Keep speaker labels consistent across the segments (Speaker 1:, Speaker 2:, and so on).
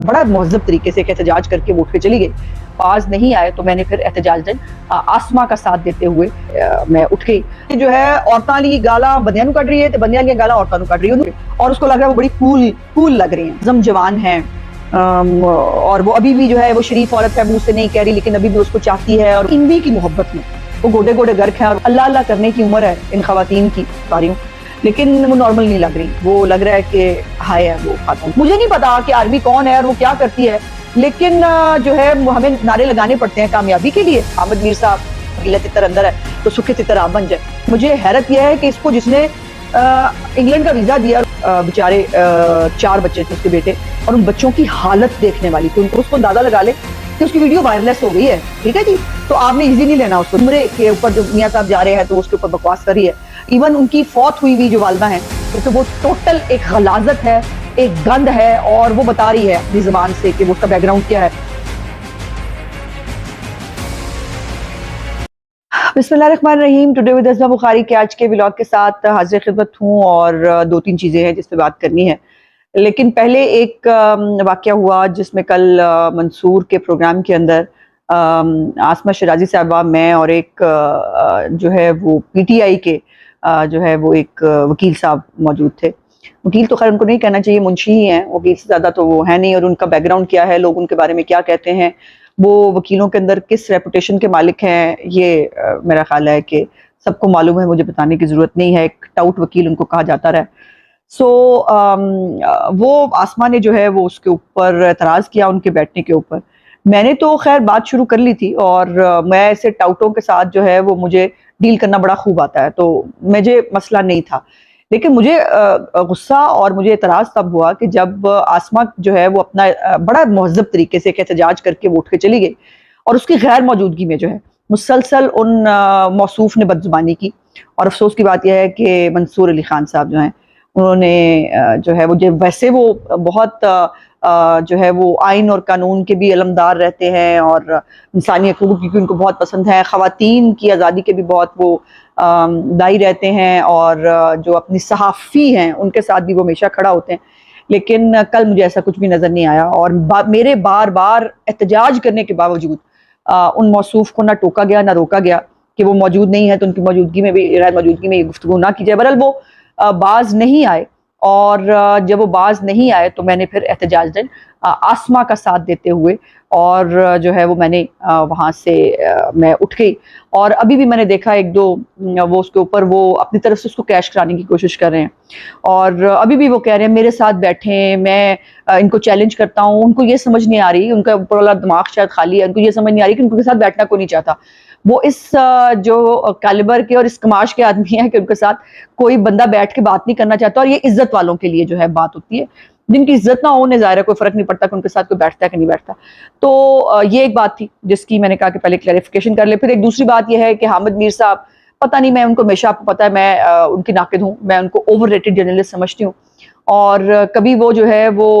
Speaker 1: बड़ा महज़ब तरीके से एक एहतजाज करके वो उठ के चली गई। पास नहीं आए तो मैंने फिर एहतजाजन आसमा का साथ देते हुए मैं उठ गई। ये जो है औरतां ली गाला बंदियां नूं कढ रही है ते बंदियां ली गाला औरतां नूं कढ रही है और उसको लग रहा है वो बड़ी कूल लग रही हैं, जवान हैं। और वो अभी भी जो है वो शरीफ औरत है, मुंह से नहीं कह रही लेकिन अभी भी उसको चाहती है और इनवी की मोहब्बत में वो गोडे गोडे गर्क है और अल्लाह अल्लाह करने की उम्र है इन खवातीन की सारियों, लेकिन वो नॉर्मल नहीं लग रही। वो लग रहा है कि हाय है वो खातून। मुझे नहीं पता कि आर्मी कौन है और वो क्या करती है, लेकिन जो है हमें नारे लगाने पड़ते हैं कामयाबी के लिए। हामिद मीर साहब गिला तितर अंदर है तो सुखे तितर आप बन जाए। मुझे हैरत यह है कि इसको जिसने इंग्लैंड का वीजा दिया, बेचारे 4 बच्चे थे उसके बेटे, और उन बच्चों की हालत देखने वाली थी। उनको उसको अंदाजा लगा ले कि उसकी वीडियो वायरलेस हो गई है, ठीक है जी, तो आपने इजी नहीं लेना उसको। उम्र के ऊपर जो मियाँ साहब जा रहे हैं तो उसके ऊपर बकवास कर रही है। इवन उनकी फौत हुई जो वालदा है तो वो टोटल एक गलाजत है, एक गंद है, और वो बता रही है अपनी जुबान से कि वो उसका बैकग्राउंड क्या है। बिस्मिल्लाहिर्रहमानिर्रहीम। टुडे विद अज़मा बुखारी के आज के व्लॉग के साथ हाजिर खिदमत हूँ और 2-3 चीज़ें हैं जिस पे बात करनी है। लेकिन पहले एक वाक़या हुआ जिसमें कल मंसूर के प्रोग्राम के अंदर आसमा शराजी साहबा, मैं और एक जो है वो पीटीआई के जो है वो एक वकील साहब मौजूद थे। वकील तो खैर उनको नहीं कहना चाहिए, मुंशी ही हैं, वकील से ज़्यादा तो वो है नहीं। और उनका बैकग्राउंड क्या है, लोग उनके बारे में क्या कहते हैं, वो वकीलों के अंदर किस रेपुटेशन के मालिक हैं, ये मेरा ख्याल है कि सबको मालूम है, मुझे बताने की ज़रूरत नहीं है। एक टाउट वकील उनको कहा जाता रहा। सो वो आसमा ने जो है वो उसके ऊपर एतराज़ किया, उनके बैठने के ऊपर। मैंने तो खैर बात शुरू कर ली थी और मैं ऐसे टाउटों के साथ जो है वो मुझे डील करना बड़ा खूब आता है, तो मुझे मसला नहीं था। लेकिन मुझे गुस्सा और मुझे एतराज़ तब हुआ कि जब आसमा जो है वो अपना बड़ा महज़ब तरीके से एक एहतजाज करके वो उठ के चली गई और उसकी गैर मौजूदगी में जो है मुसलसल उन मौसूफ ने बदज़ुबानी की। और अफसोस की बात यह है कि मंसूर अली खान साहब जो हैं उन्होंने जो है वो वैसे वो बहुत जो है वो आइन और कानून के भी अलमदार रहते हैं और इंसानी हकूक़ की उनको बहुत पसंद है, ख़वातीन की आज़ादी के भी बहुत वो दाई रहते हैं, और जो अपनी सहाफ़ी हैं उनके साथ भी वो हमेशा खड़ा होते हैं। लेकिन कल मुझे ऐसा कुछ भी नज़र नहीं आया और मेरे बार बार एहतजाज करने के बावजूद उन मौसूफ को ना टोका गया ना रोका गया कि वो मौजूद नहीं है तो उनकी मौजूदगी में भी, गैर मौजूदगी में ये गुफ्तगू ना की जाए। बहरहाल वो बाज नहीं आए और जब वो बाज नहीं आए तो मैंने फिर एहतजाजन आसमा का साथ देते हुए और जो है वो मैंने वहाँ से मैं उठ गई। और अभी भी मैंने देखा 1-2 वो उसके ऊपर वो अपनी तरफ से उसको कैश कराने की कोशिश कर रहे हैं और अभी भी वो कह रहे हैं मेरे साथ बैठें, मैं इनको चैलेंज करता हूँ। उनको ये समझ नहीं आ रही, उनका ऊपर वाला दिमाग शायद खाली है, उनको ये समझ नहीं आ रही कि उनके साथ बैठना कोई नहीं चाहता। वो इस जो कैलिबर के और इस कमाश के आदमी है कि उनके साथ कोई बंदा बैठ के बात नहीं करना चाहता, और ये इज्जत वालों के लिए जो है बात होती है। जिनकी इज्जत ना हो उन्हें ज़ाहिर है कोई फर्क नहीं पड़ता कि उनके साथ कोई बैठता है कि नहीं बैठता। तो ये एक बात थी जिसकी मैंने कहा कि पहले क्लैरिफिकेशन कर ले। फिर एक दूसरी बात यह है कि हामिद मीर साहब, पता नहीं, मैं उनको हमेशा, आपको पता है मैं उनकी नाकिद हूँ, मैं उनको ओवररेटेड जर्नलिस्ट समझती हूँ। और कभी वो जो है वो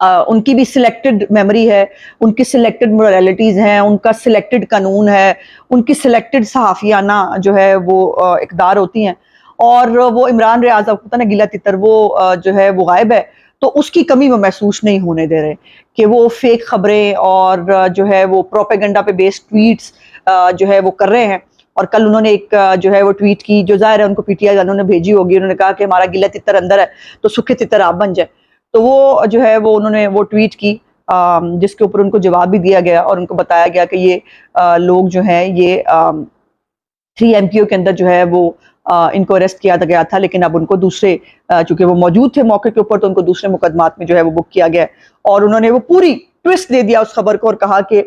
Speaker 1: उनकी भी सिलेक्टेड मेमोरी है, उनकी सिलेक्टेड मोरालिटीज़ हैं, उनका सिलेक्टेड कानून है, उनकी सिलेक्टेड सहाफ़ियाना जो है वो इक़दार होती हैं। और वो इमरान रियाज, आपको पता ना गिला तितर, वो जो है वो गायब है, तो उसकी कमी वो महसूस नहीं होने दे रहे कि वो फेक खबरें और जो है वो प्रोपेगेंडा पे बेस्ड ट्वीट्स जो है वो कर रहे हैं। और कल उन्होंने एक जो है वो ट्वीट की, जो ज़ाहिर है उनको पीटीआई वालों ने भेजी होगी। उन्होंने कहा कि हमारा गिला तितर अंदर है तो सूखे तितर आप बन जाए। तो वो जो है वो उन्होंने वो ट्वीट की जिसके ऊपर उनको जवाब भी दिया गया और उनको बताया गया कि ये लोग जो हैं ये 3 एमपीओ के अंदर जो है वो इनको अरेस्ट किया गया था, लेकिन अब उनको दूसरे चूंकि वो मौजूद थे मौके के ऊपर तो उनको दूसरे मुकदमात में जो है वो बुक किया गया। और उन्होंने वो पूरी ट्विस्ट दे दिया उस खबर को और कहा कि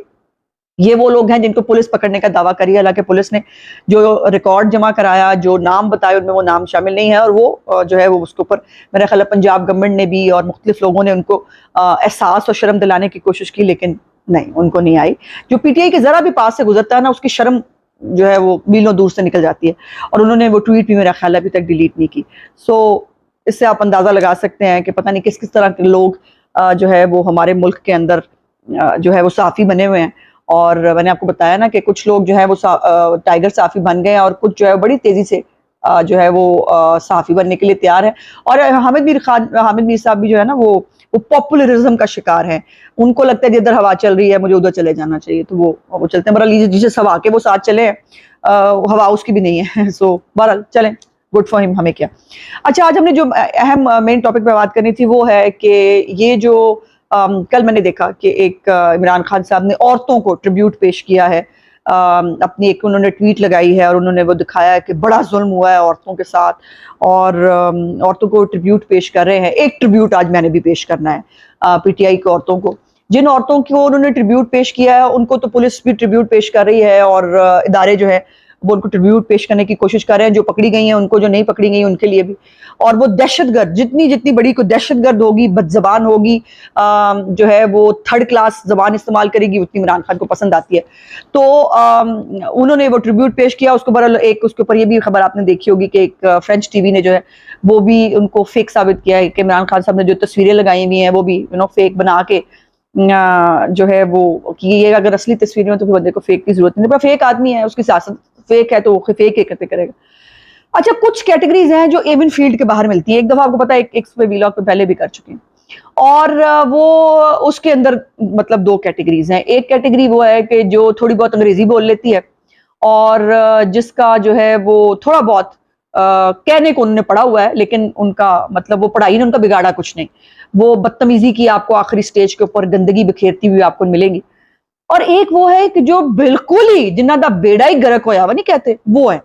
Speaker 1: ये वो लोग हैं जिनको पुलिस पकड़ने का दावा करी है, हालांकि पुलिस ने जो रिकॉर्ड जमा कराया, जो नाम बताए, उनमें वो नाम शामिल नहीं है। और वो जो है वो उसके ऊपर मेरा ख्याल है पंजाब गवर्नमेंट ने भी और मुख्तलिफ लोगों ने उनको एहसास और शर्म दिलाने की कोशिश की, लेकिन नहीं, उनको नहीं आई। जो पीटीआई के जरा भी पास से गुजरता है ना, उसकी शर्म जो है वो मीलों दूर से निकल जाती है। और उन्होंने वो ट्वीट भी मेरा ख्याल अभी तक डिलीट नहीं की। सो इससे आप अंदाज़ा लगा सकते हैं कि पता नहीं किस किस तरह के लोग जो है वो हमारे मुल्क के अंदर जो है वो साफ़ी बने हुए हैं। और मैंने आपको बताया ना कि कुछ लोग जो है वो टाइगर साफ़ी बन गए हैं और कुछ जो है बड़ी तेज़ी से जो है वो साफ़ी बनने के लिए तैयार है। और हामिद मीर साहब भी जो है ना वो وہ पॉपुलरिज्म का शिकार हैं। उनको लगता है कि इधर हवा चल रही है, मुझे उधर चले जाना चाहिए, तो वो चलते हैं। बहरहाल जिसे हवा के वो साथ चले, हवा उसकी भी नहीं है। सो बहरहाल चलें, गुड फॉर हिम, हमें क्या। अच्छा, आज हमने जो अहम मेन टॉपिक पे बात करनी थी वो है कि ये जो कल मैंने देखा कि एक इमरान खान साहब ने औरतों को ट्रिब्यूट पेश किया है, अपनी एक उन्होंने ट्वीट लगाई है और उन्होंने वो दिखाया है कि बड़ा जुल्म हुआ है औरतों के साथ, और औरतों को ट्रिब्यूट पेश कर रहे हैं। एक ट्रिब्यूट आज मैंने भी पेश करना है पीटीआई की औरतों को। जिन औरतों को उन्होंने ट्रिब्यूट पेश किया है उनको तो पुलिस भी ट्रिब्यूट पेश कर रही है, और इदारे जो है वो उनको ट्रिब्यूट पेश करने की कोशिश कर रहे हैं, जो पकड़ी गई हैं उनको, जो नहीं पकड़ी गई उनके लिए भी। और वो दहशतगर्द, जितनी बड़ी कोई दहशतगर्द होगी, बदजबान होगी, जो है वो थर्ड क्लास जबान इस्तेमाल करेगी, उतनी इमरान खान को पसंद आती है। तो उन्होंने वो ट्रिब्यूट पेश किया। उसके ऊपर उसके ऊपर ये भी खबर आपने देखी होगी कि एक फ्रेंच टीवी ने जो है वो भी उनको फेक साबित किया है कि इमरान खान साहब ने जो तस्वीरें लगाई हुई हैं वो भी फेक बना के जो है वो कि ये अगर असली तस्वीरें हो तो फिर बंदे को फेक की जरूरत नहीं, पर फेक आदमी है, उसकी सियासत फेक है तो वो फेक ही करते करेगा। अच्छा, कुछ कैटेगरीज हैं जो एवन फील्ड के बाहर मिलती है। एक दफा आपको पता है एक वीलॉग पे पहले भी कर चुके हैं, और वो उसके अंदर मतलब दो कैटेगरीज हैं। एक कैटेगरी वो है कि जो थोड़ी बहुत अंग्रेजी बोल लेती है, और जिसका जो है वो थोड़ा बहुत कहने को उन्होंने पढ़ा हुआ है, लेकिन उनका मतलब वो पढ़ाई ने उनका बिगाड़ा कुछ नहीं। वो बदतमीजी की आपको आखिरी स्टेज के ऊपर गंदगी बिखेरती हुई आपको मिलेगी। और एक वो है कि जो बिल्कुल ही जिन्ना दा बेड़ा ही गरक होया हुआ नहीं कहते, वो है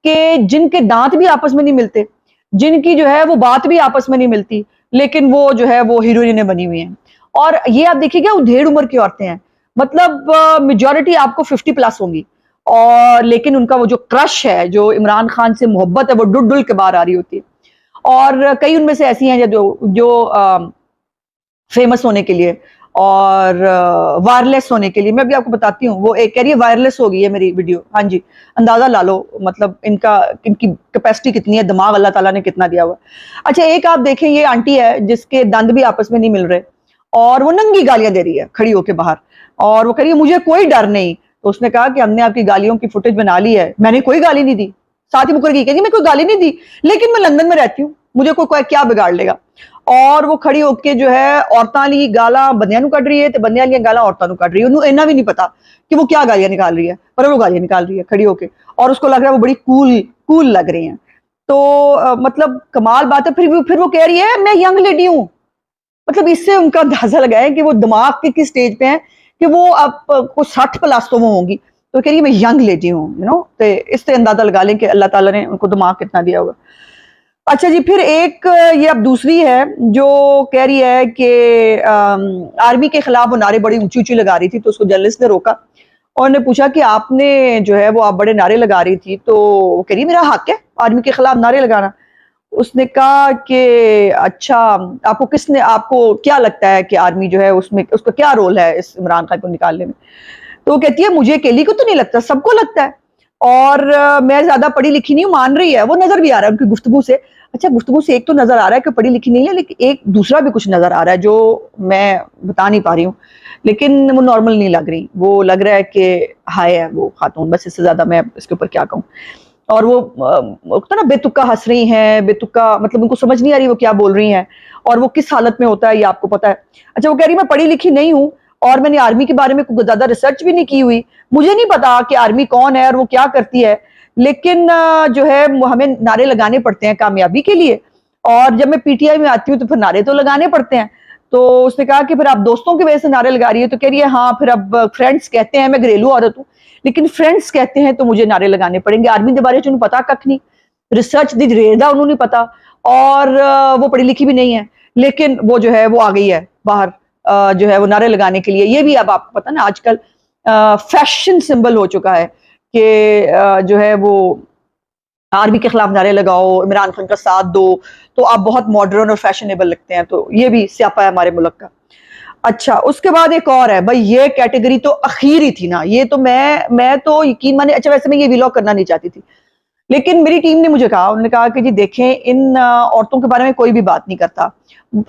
Speaker 1: कि जिनके दांत भी आपस में नहीं मिलते, जिनकी जो है वो बात भी आपस में नहीं मिलती, लेकिन वो जो है वो हीरोइनें बनी हुई हैं। और ये आप देखिएगा उधेड़ उम्र की औरतें हैं, मतलब मेजॉरिटी आपको 50 प्लस होंगी, और लेकिन उनका वो जो क्रश है, जो इमरान खान से मोहब्बत है, वो डुल डुल के बाहर आ रही होती है। और कई उनमें से ऐसी हैं जो फेमस होने के लिए और वायरलेस होने के लिए, मैं भी आपको बताती हूँ, वो एक कह रही है वायरलेस हो गई है मेरी वीडियो। हाँ जी, अंदाजा ला लो मतलब इनकी कैपेसिटी कितनी है, दिमाग अल्लाह ताला ने कितना दिया हुआ। अच्छा, एक आप देखें, ये आंटी है जिसके दंद भी आपस में नहीं मिल रहे, और वो नंगी गालियां दे रही है खड़ी होके बाहर, और वो कह रही है मुझे कोई डर नहीं। तो उसने कहा कि हमने आपकी गालियों की फुटेज बना ली है, मैंने कोई गाली नहीं दी। साथ ही मुकर गई, कहती मैं कोई गाली नहीं दी, लेकिन मैं लंदन में रहती हूँ, मुझे कोई क्या बिगाड़ लेगा। और वो खड़ी होके जो है औरतां ली गाला बंदियां नू कढ़ रही है, तो बंदियां ली गाला औरतां नू कढ़ रही है। उन्हें इन्ना भी नहीं पता कि वो क्या गालियां निकाल रही है, पर वो गालियां निकाल रही है खड़ी होके, और उसको लग रहा है वो बड़ी कूल लग रही है। तो मतलब कमाल बात है। फिर वो कह रही है मैं यंग लेडी हूँ, मतलब इससे उनका अंदाजा लगाए कि वो दिमाग के किस स्टेज पे है, कि वो अब कुछ 60 प्लस तो वो होंगी, तो कह रही है मैं यंग लेडी हूँ, तो इससे अंदाजा लगा लें कि अल्लाह ताला ने उनको दिमाग कितना दिया होगा। अच्छा जी, फिर एक ये अब दूसरी है जो कह रही है कि आर्मी के खिलाफ वो नारे बड़ी ऊंची ऊंची लगा रही थी, तो उसको जर्नलिस्ट ने रोका और ने पूछा कि आपने जो है वो आप बड़े नारे लगा रही थी, तो वो कह रही मेरा हक है आर्मी के खिलाफ नारे लगाना। उसने कहा कि अच्छा, आपको क्या लगता है कि आर्मी जो है उसमें उसका क्या रोल है इस इमरान खान को निकालने में। तो वो कहती है मुझे अकेली को तो नहीं लगता, सबको लगता है, और मैं ज्यादा पढ़ी लिखी नहीं हूँ, मान रही है, वो नजर भी आ रहा है उनकी गुफ्तगू से। अच्छा, गुफ्तगू से एक तो नजर आ रहा है कि पढ़ी लिखी नहीं है, लेकिन एक दूसरा भी कुछ नजर आ रहा है जो मैं बता नहीं पा रही हूँ, लेकिन वो नॉर्मल नहीं लग रही, वो लग रहा है कि हाय है वो खातून, बस इससे ज्यादा मैं इसके ऊपर क्या कहूँ। और वो तो ना बेतुका हंस रही हैं, बेतुका मतलब उनको समझ नहीं आ रही वो क्या बोल रही हैं, और वो किस हालत में होता है ये आपको पता है। अच्छा, वो कह रही मैं पढ़ी लिखी नहीं हूँ, और मैंने आर्मी के बारे में कुछ ज्यादा रिसर्च भी नहीं की हुई, मुझे नहीं पता कि आर्मी कौन है और वो क्या करती है, लेकिन जो है हमें नारे लगाने पड़ते हैं कामयाबी के लिए, और जब मैं पीटीआई में आती हूँ तो फिर नारे तो लगाने पड़ते हैं। तो उसने कहा कि फिर आप दोस्तों की वजह से नारे लगा रही है, तो कह रही है हाँ, फिर अब फ्रेंड्स कहते हैं, मैं घरेलू औरत हूँ, लेकिन फ्रेंड्स कहते हैं तो मुझे नारे लगाने पड़ेंगे। आर्मी के बारे में उन्हें पता कख नहीं, रिसर्च दी रेदा उन्होंने पता, और वो पढ़ी लिखी भी नहीं है, लेकिन वो जो है वो आ गई है बाहर जो है वो नारे लगाने के लिए। ये भी अब आपको पता ना आजकल फैशन सिंबल हो चुका है कि जो है वो आर्मी के खिलाफ नारे लगाओ, इमरान खान का साथ दो, तो आप बहुत मॉडर्न और फैशनेबल लगते हैं। तो ये भी स्यापा है हमारे मुल्क का। अच्छा, उसके बाद एक और है भाई, ये कैटेगरी तो अखीर ही थी ना, ये तो मैं तो यकीन माने, अच्छा वैसे मैं ये व्लॉग करना नहीं चाहती थी, लेकिन मेरी टीम ने मुझे कहा, उन्होंने कहा कि जी देखें, इन औरतों के बारे में कोई भी बात नहीं करता।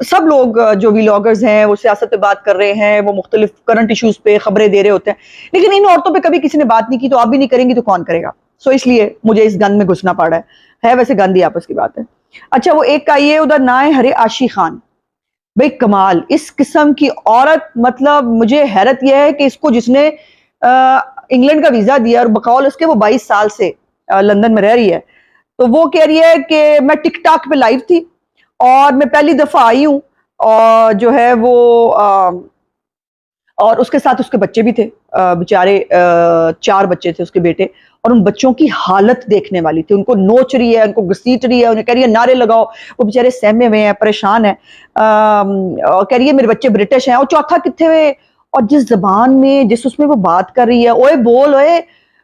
Speaker 1: सब लोग जो व्लॉगर्स हैं वो सियासत पे बात कर रहे हैं, वो मुख्तलिफ करंट इश्यूज पे खबरें दे रहे होते हैं, लेकिन इन औरतों पे कभी किसी ने बात नहीं की, तो आप भी नहीं करेंगी तो कौन करेगा। सो इसलिए मुझे इस गंद में घुसना पड़ रहा है वैसे गंद ही आपस की बात है। अच्छा, वो एक का ये उधर ना है हरे आशी खान, بھئی کمال. اس قسم کی عورت, مطلب مجھے حیرت یہ ہے کہ اس کو جس نے انگلینڈ کا ویزا دیا اور بقول اس کے وہ 22 سال سے لندن میں رہ رہی ہے, تو وہ کہہ رہی ہے کہ میں ٹک ٹاک پہ لائیو تھی اور میں پہلی دفعہ آئی ہوں, اور جو ہے وہ اور اس کے ساتھ اس کے بچے بھی تھے بیچارے, 4 بچے تھے اس کے بیٹے, اور ان بچوں کی حالت دیکھنے والی تھی. ان کو نوچ رہی ہے, ان کو گھسیٹ رہی ہے, انہیں کہہ رہی ہے نعرے لگاؤ. وہ بیچارے سہمے ہوئے ہیں, پریشان ہیں, اور کہہ رہی ہے میرے بچے برٹش ہیں. اور چوتھا کتنے ہوئے, اور جس زبان میں جس اس میں وہ بات کر رہی ہے, اوئے بول, اوئے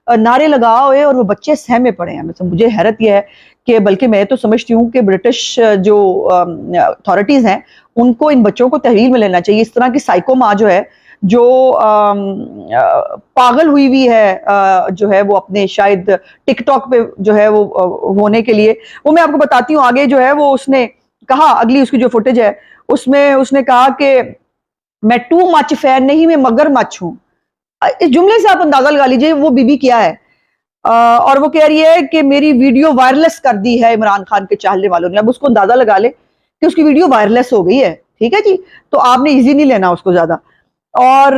Speaker 1: نعرے لگا, اوئے, اور وہ بچے سہمے پڑے ہیں. مطلب مجھے حیرت یہ ہے کہ بلکہ میں تو سمجھتی ہوں کہ برٹش جو اتھارٹیز ہیں ان کو ان بچوں کو تحویل میں لینا چاہیے. اس طرح کی سائیکو ماں جو ہے, جو پاگل ہوئی ہے جو ہے وہ اپنے شاید ٹک ٹاک پہ جو ہے وہ ہونے کے لیے, وہ میں آپ کو بتاتی ہوں آگے. جو ہے وہ اس نے کہا, اگلی اس کی جو فوٹیج ہے اس میں اس نے کہا کہ میں ٹو مچ فین نہیں, میں مگر مچ ہوں. اس جملے سے آپ اندازہ لگا لیجئے وہ بی بی کیا ہے. اور وہ کہہ رہی ہے کہ میری ویڈیو وائرلیس کر دی ہے عمران خان کے چاہنے والوں نے. اب اس کو اندازہ لگا لے کہ اس کی ویڈیو وائرلیس ہو گئی ہے, ٹھیک ہے جی, تو آپ نے ایزی نہیں لینا اس کو زیادہ. اور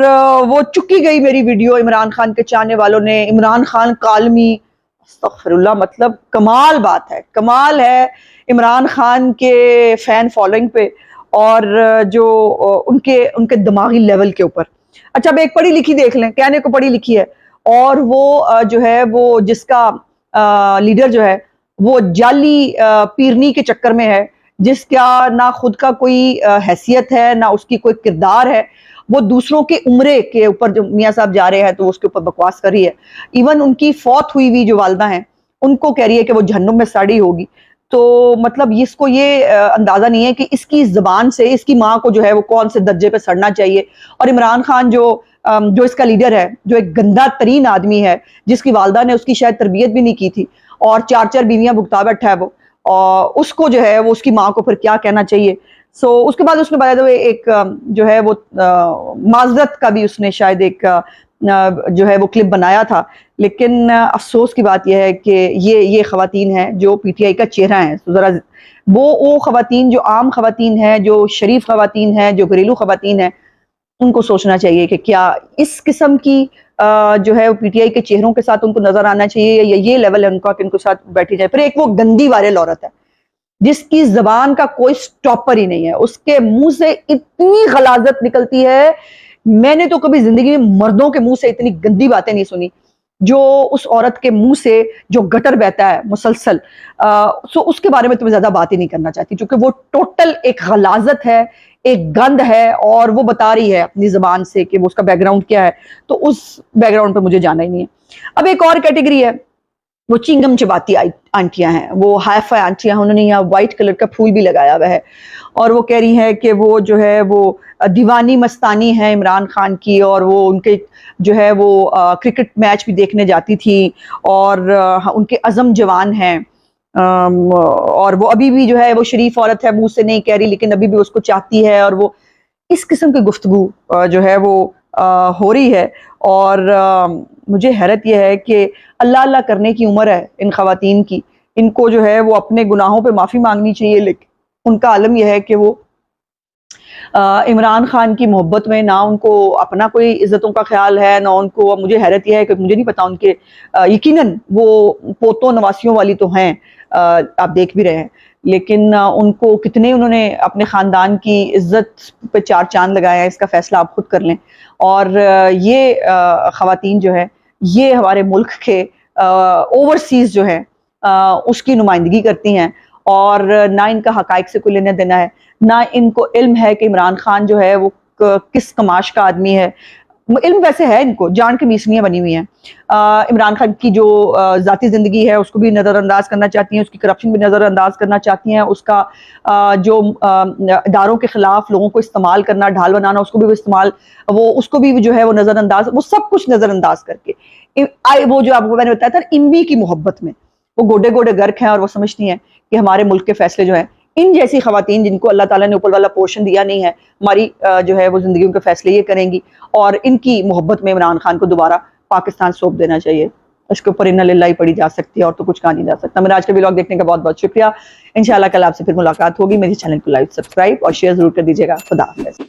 Speaker 1: وہ چکی گئی میری ویڈیو عمران خان کے چاہنے والوں نے, عمران خان کالمی. استغفر اللہ, مطلب کمال بات ہے, کمال ہے عمران خان کے فین فالوئنگ پہ اور جو ان کے دماغی لیول کے اوپر. اچھا اب ایک پڑھی لکھی دیکھ لیں, کہنے کو پڑھی لکھی ہے, اور وہ جو ہے وہ جس کا لیڈر جو ہے وہ جعلی پیرنی کے چکر میں ہے, جس کا نہ خود کا کوئی حیثیت ہے نہ اس کی کوئی کردار ہے. وہ دوسروں کے عمرے کے اوپر جو میاں صاحب جا رہے ہیں تو اس کے اوپر بکواس کر رہی ہے. ایون ان کی فوت ہوئی جو والدہ ہیں ان کو کہہ رہی ہے کہ وہ جہنم میں سڑی ہوگی. تو مطلب اس کو یہ اندازہ نہیں ہے کہ اس کی زبان سے اس کی ماں کو جو ہے وہ کون سے درجے پہ سڑنا چاہیے. اور عمران خان جو اس کا لیڈر ہے, جو ایک گندا ترین آدمی ہے, جس کی والدہ نے اس کی شاید تربیت بھی نہیں کی تھی اور 4 بیویاں بھگتا بیٹھا ہے وہ, اور اس کو جو ہے وہ اس کی ماں کو پھر کیا کہنا چاہیے. سو اس کے بعد اس نے بتایا ایک جو ہے وہ معذرت کا بھی اس نے شاید ایک جو ہے وہ کلپ بنایا تھا. لیکن افسوس کی بات یہ ہے کہ یہ خواتین ہیں جو پی ٹی آئی کا چہرہ ہیں. ذرا وہ خواتین جو عام خواتین ہیں, جو شریف خواتین ہیں, جو گھریلو خواتین ہیں, ان کو سوچنا چاہیے کہ کیا اس قسم کی جو ہے پی ٹی آئی کے چہروں کے ساتھ ان کو نظر آنا چاہیے, یا یہ لیول ہے ان کا کہ ان کے ساتھ بیٹھی جائے. پھر ایک وہ گندی وائرل عورت ہے جس کی زبان کا کوئی سٹاپر ہی نہیں ہے, اس کے منہ سے اتنی غلاظت نکلتی ہے. میں نے تو کبھی زندگی میں مردوں کے منہ سے اتنی گندی باتیں نہیں سنی جو اس عورت کے منہ سے جو گٹر بہتا ہے مسلسل. سو اس کے بارے میں تو میں زیادہ بات ہی نہیں کرنا چاہتی, کیونکہ وہ ٹوٹل ایک غلاظت ہے, ایک گند ہے, اور وہ بتا رہی ہے اپنی زبان سے کہ وہ اس کا بیک گراؤنڈ کیا ہے. تو اس بیک گراؤنڈ پہ مجھے جانا ہی نہیں ہے. اب ایک اور کیٹیگری ہے, وہ چنگم چباتی آنٹیاں ہیں, وہ ہائی فائی آنٹیاں ہیں. انہوں نے یہاں وائٹ کلر کا پھول بھی لگایا ہوا ہے, اور وہ کہہ رہی ہیں کہ وہ جو ہے وہ دیوانی مستانی ہے عمران خان کی, اور وہ ان کے جو ہے وہ کرکٹ میچ بھی دیکھنے جاتی تھی, اور ان کے عزم جوان ہیں, اور وہ ابھی بھی جو ہے وہ شریف عورت ہے, منہ سے نہیں کہہ رہی لیکن ابھی بھی اس کو چاہتی ہے. اور وہ اس قسم کی گفتگو جو ہے وہ ہو رہی ہے. اور مجھے حیرت یہ ہے کہ اللہ اللہ کرنے کی عمر ہے ان خواتین کی, ان کو جو ہے وہ اپنے گناہوں پہ معافی مانگنی چاہیے. لیکن ان کا عالم یہ ہے کہ وہ عمران خان کی محبت میں نہ ان کو اپنا کوئی عزتوں کا خیال ہے, نہ ان کو, مجھے حیرت یہ ہے کہ مجھے نہیں پتا ان کے یقیناً وہ پوتوں نواسیوں والی تو ہیں, آپ دیکھ بھی رہے ہیں, لیکن ان کو کتنے انہوں نے اپنے خاندان کی عزت پہ 4 چاند لگایا ہے, اس کا فیصلہ آپ خود کر لیں. اور یہ خواتین جو ہے یہ ہمارے ملک کے اوورسیز جو ہے اس کی نمائندگی کرتی ہیں, اور نہ ان کا حقائق سے کوئی لینا دینا ہے, نہ ان کو علم ہے کہ عمران خان جو ہے وہ کس کماش کا آدمی ہے. علم ویسے ہے ان کو, جان کے میسنیاں بنی ہوئی ہیں. عمران خان کی جو ذاتی زندگی ہے اس کو بھی نظر انداز کرنا چاہتی ہیں, اس کی کرپشن بھی نظر انداز کرنا چاہتی ہیں, اس کا جو اداروں کے خلاف لوگوں کو استعمال کرنا, ڈھال بنانا, اس کو بھی وہ استعمال, وہ اس کو بھی جو ہے وہ نظر انداز, وہ سب کچھ نظر انداز کر کے وہ جو آپ کو میں نے بتایا تھا اموی کی محبت میں وہ گوڈے گوڈے گرک ہیں, اور وہ سمجھتی ہیں کہ ہمارے ملک کے فیصلے جو ہیں, ان جیسی خواتین جن کو اللہ تعالیٰ نے اوپر والا پورشن دیا نہیں ہے, ہماری جو ہے وہ زندگیوں کے فیصلے یہ کریں گی, اور ان کی محبت میں عمران خان کو دوبارہ پاکستان سونپ دینا چاہیے. اس کے اوپر انا للہ ہی پڑھی جا سکتی ہے اور تو کچھ کہا نہیں جا سکتا. میرا آج کا ولاگ دیکھنے کا بہت بہت شکریہ. انشاءاللہ کل آپ سے پھر ملاقات ہوگی. میری چینل کو لائک سبسکرائب اور شیئر ضرور کر دیجیے گا. خدا حافظ.